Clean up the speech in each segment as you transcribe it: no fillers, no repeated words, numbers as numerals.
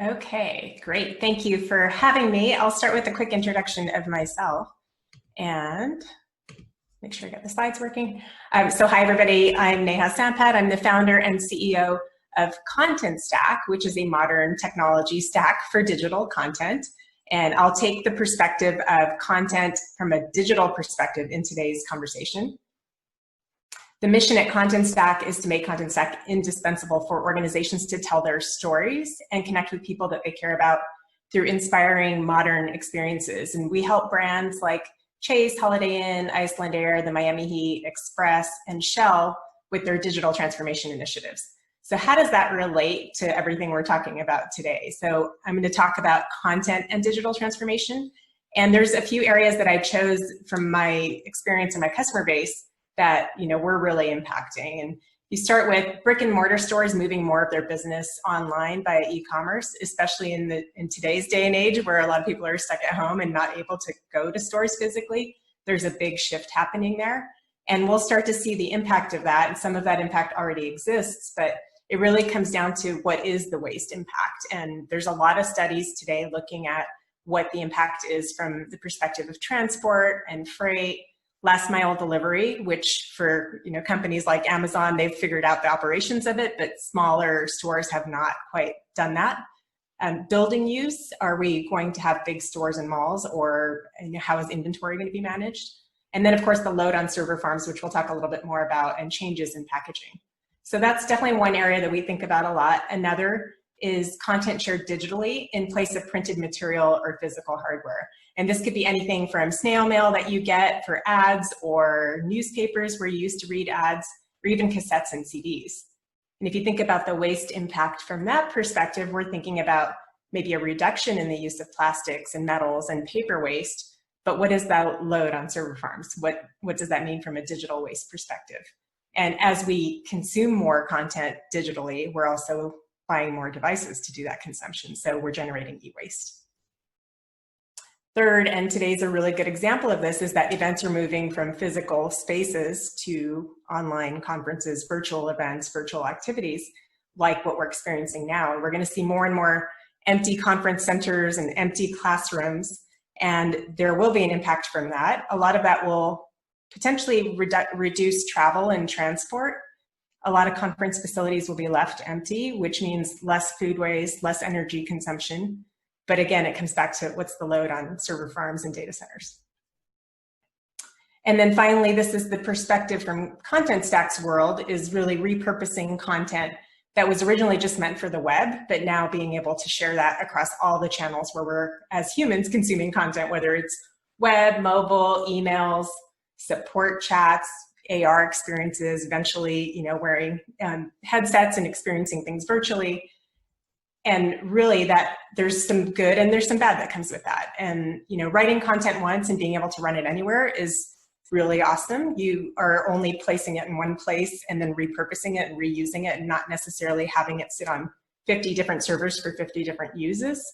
Okay, great. Thank you for having me. I'll start with a quick introduction of myself and make sure I got the slides working. Hi everybody, I'm Neha Sampat. I'm the founder and CEO of Content Stack, which is a modern technology stack for digital content. And I'll take the perspective of content from a digital perspective in today's conversation. The mission at Content Stack is to make Content Stack indispensable for organizations to tell their stories and connect with people that they care about through inspiring modern experiences. And we help brands like Chase, Holiday Inn, Icelandair, the Miami Heat, Express, and Shell with their digital transformation initiatives. So how does that relate to everything we're talking about today? So I'm going to talk about content and digital transformation. And there's a few areas that I chose from my experience and my customer base that we're really impacting. And you start with brick and mortar stores moving more of their business online via e-commerce, especially in today's day and age where a lot of people are stuck at home and not able to go to stores physically. There's a big shift happening there. And we'll start to see the impact of that. And some of that impact already exists, but it really comes down to what is the waste impact. And there's a lot of studies today looking at what the impact is from the perspective of transport and freight, last mile delivery, which for companies like Amazon, they've figured out the operations of it, but smaller stores have not quite done that. Building use, are we going to have big stores and malls, or how is inventory going to be managed? And then of course the load on server farms, which we'll talk a little bit more about, and changes in packaging. So that's definitely one area that we think about a lot. Another is content shared digitally in place of printed material or physical hardware. And this could be anything from snail mail that you get for ads, or newspapers where you used to read ads, or even cassettes and CDs. And if you think about the waste impact from that perspective, we're thinking about maybe a reduction in the use of plastics and metals and paper waste, but what is that load on server farms? What does that mean from a digital waste perspective? And as we consume more content digitally, we're also buying more devices to do that consumption. So we're generating e-waste. Third, and today's a really good example of this, is that events are moving from physical spaces to online conferences, virtual events, virtual activities, like what we're experiencing now. And we're going to see more and more empty conference centers and empty classrooms, and there will be an impact from that. A lot of that will potentially reduce travel and transport. A lot of conference facilities will be left empty, which means less food waste, less energy consumption. But again, it comes back to what's the load on server farms and data centers. And then finally, this is the perspective from Content Stack's world, is really repurposing content that was originally just meant for the web, but now being able to share that across all the channels where we're, as humans, consuming content, whether it's web, mobile, emails, support chats, AR experiences, eventually, wearing headsets and experiencing things virtually. And really that there's some good and there's some bad that comes with that. And, writing content once and being able to run it anywhere is really awesome. You are only placing it in one place and then repurposing it and reusing it, and not necessarily having it sit on 50 different servers for 50 different uses.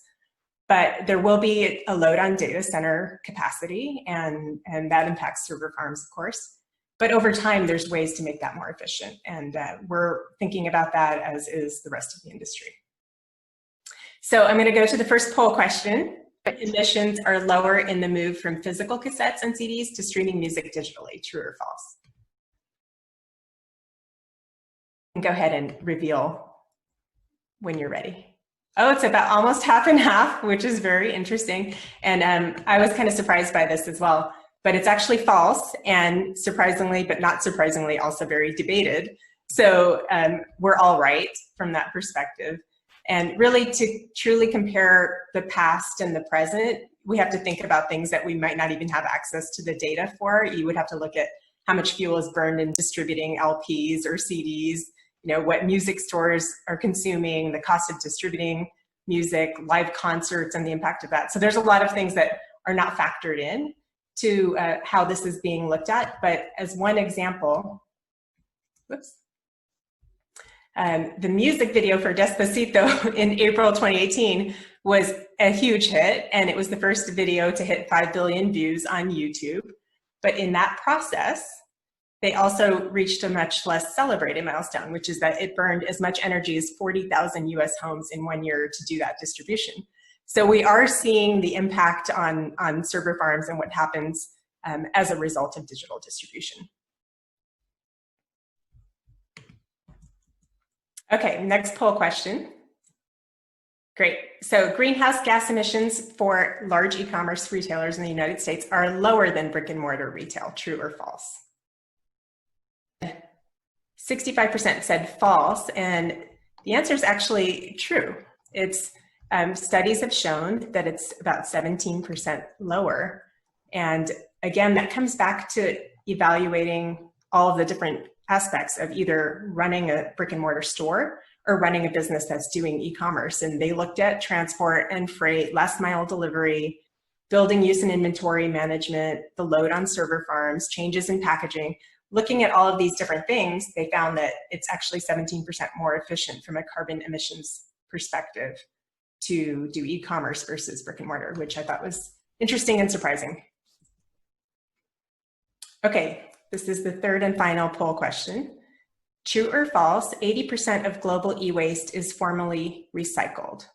But there will be a load on data center capacity, and that impacts server farms, of course. But over time, there's ways to make that more efficient. And we're thinking about that, as is the rest of the industry. So I'm going to go to the first poll question. Emissions are lower in the move from physical cassettes and CDs to streaming music digitally, true or false? Go ahead and reveal when you're ready. Oh, it's about almost half and half, which is very interesting. And I was kind of surprised by this as well, but it's actually false, and surprisingly, but not surprisingly, also very debated. So we're all right from that perspective. And really, to truly compare the past and the present, we have to think about things that we might not even have access to the data for. You would have to look at how much fuel is burned in distributing LPs or CDs, what music stores are consuming, the cost of distributing music, live concerts, and the impact of that. So there's a lot of things that are not factored in to how this is being looked at. But as one example, whoops. The music video for Despacito in April 2018 was a huge hit, and it was the first video to hit 5 billion views on YouTube. But in that process, they also reached a much less celebrated milestone, which is that it burned as much energy as 40,000 US homes in 1 year to do that distribution. So we are seeing the impact on server farms and what happens as a result of digital distribution. Okay, next poll question. Great. So greenhouse gas emissions for large e-commerce retailers in the United States are lower than brick and mortar retail. True or false? 65% said false, and the answer is actually true. It's studies have shown that it's about 17% lower. And again, that comes back to evaluating all of the different aspects of either running a brick and mortar store or running a business that's doing e-commerce. And they looked at transport and freight, last mile delivery, building use and inventory management, the load on server farms, changes in packaging. Looking at all of these different things, they found that it's actually 17% more efficient from a carbon emissions perspective to do e-commerce versus brick and mortar, which I thought was interesting and surprising. Okay, this is the third and final poll question. True or false, 80% of global e-waste is formally recycled?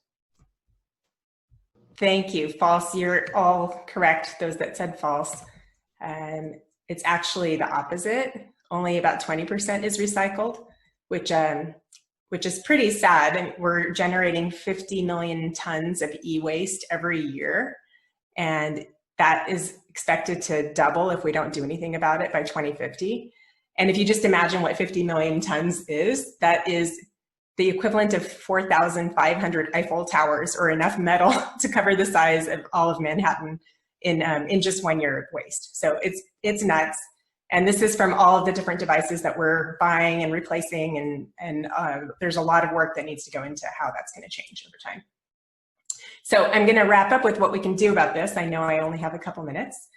Thank you. False, you're all correct, those that said false. It's actually the opposite. Only about 20% is recycled, which is pretty sad. And we're generating 50 million tons of e-waste every year. And that is expected to double if we don't do anything about it by 2050. And if you just imagine what 50 million tons is, that is the equivalent of 4,500 Eiffel Towers, or enough metal to cover the size of all of Manhattan in just 1 year of waste. So it's nuts. And this is from all of the different devices that we're buying and replacing, and there's a lot of work that needs to go into how that's going to change over time. So I'm going to wrap up with what we can do about this. I know I only have a couple minutes.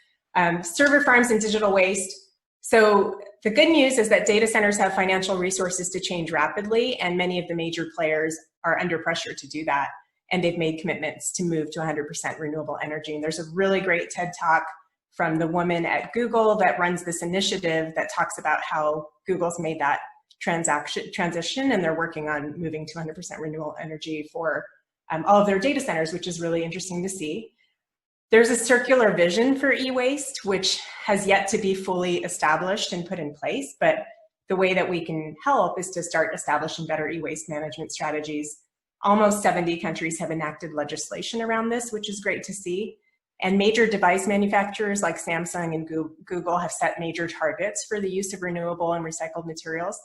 Server farms and digital waste. So the good news is that data centers have financial resources to change rapidly, and many of the major players are under pressure to do that. And they've made commitments to move to 100% renewable energy. And there's a really great TED Talk from the woman at Google that runs this initiative that talks about how Google's made that transition, and they're working on moving to 100% renewable energy for all of their data centers, which is really interesting to see. There's a circular vision for e-waste, which has yet to be fully established and put in place, but the way that we can help is to start establishing better e-waste management strategies. Almost 70 countries have enacted legislation around this, which is great to see. And major device manufacturers like Samsung and Google have set major targets for the use of renewable and recycled materials.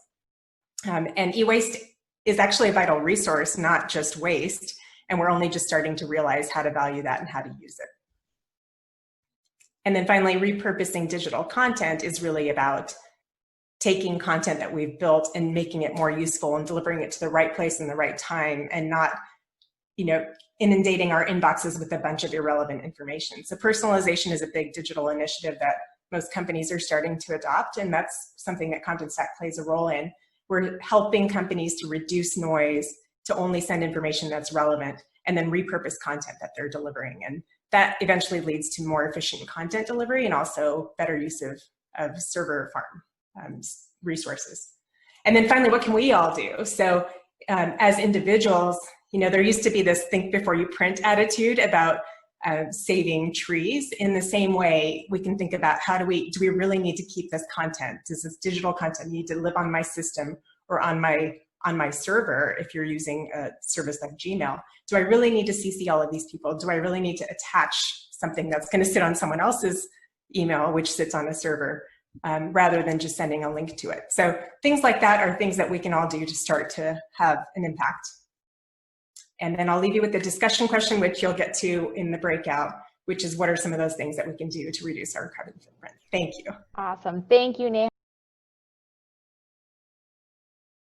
And e-waste is actually a vital resource, not just waste. And we're only just starting to realize how to value that and how to use it. And then finally, repurposing digital content is really about taking content that we've built and making it more useful and delivering it to the right place in the right time, and not, inundating our inboxes with a bunch of irrelevant information. So personalization is a big digital initiative that most companies are starting to adopt, and that's something that Content Stack plays a role in. We're helping companies to reduce noise, to only send information that's relevant, and then repurpose content that they're delivering. And that eventually leads to more efficient content delivery and also better use of server farm resources. And then finally, what can we all do? So as individuals, there used to be this think before you print attitude about saving trees. In the same way, we can think about do we really need to keep this content? Does this digital content need to live on my system or on my server if you're using a service like Gmail? Do I really need to CC all of these people? Do I really need to attach something that's going to sit on someone else's email, which sits on a server, rather than just sending a link to it? So things like that are things that we can all do to start to have an impact. And then I'll leave you with the discussion question, which you'll get to in the breakout, which is what are some of those things that we can do to reduce our carbon footprint? Thank you. Awesome. Thank you, Neha.